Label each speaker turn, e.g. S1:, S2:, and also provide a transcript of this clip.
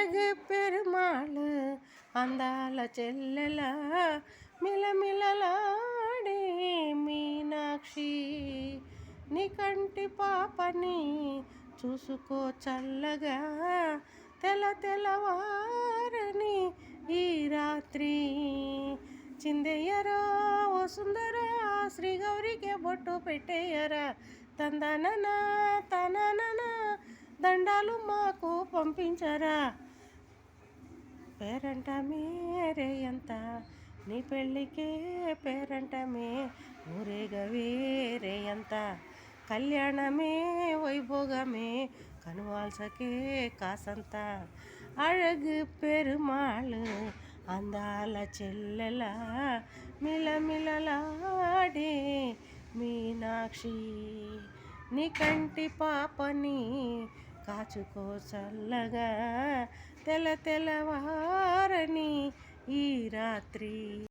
S1: అழகு పెరుమాళ్ అందాల చెల్లెల మిలమిలలాడే మీనాక్షి నీ కంటి పాపని చూసుకో చల్లగా తెల్లవారని ఈ రాత్రి చిందయ్యరా ఓ సుందరా శ్రీ గౌరీకే బొట్టు పెట్టేయరా తందనన తననన దండాలు మాకు పంపించరా పేరంటమే రేయంత నీ పెళ్ళికే పేరంటమే ఊరేగవే రేయంత కళ్యాణమే వైభోగమే కనువాల్సకే కాసంత అழகு పెరుమాళ్ అందాల చెల్లెల మిలమిలలాడే మీనాక్షి నీ కంటి పాపని కాచుకో చల్లగా తెల్లవారని ఈ రాత్రి.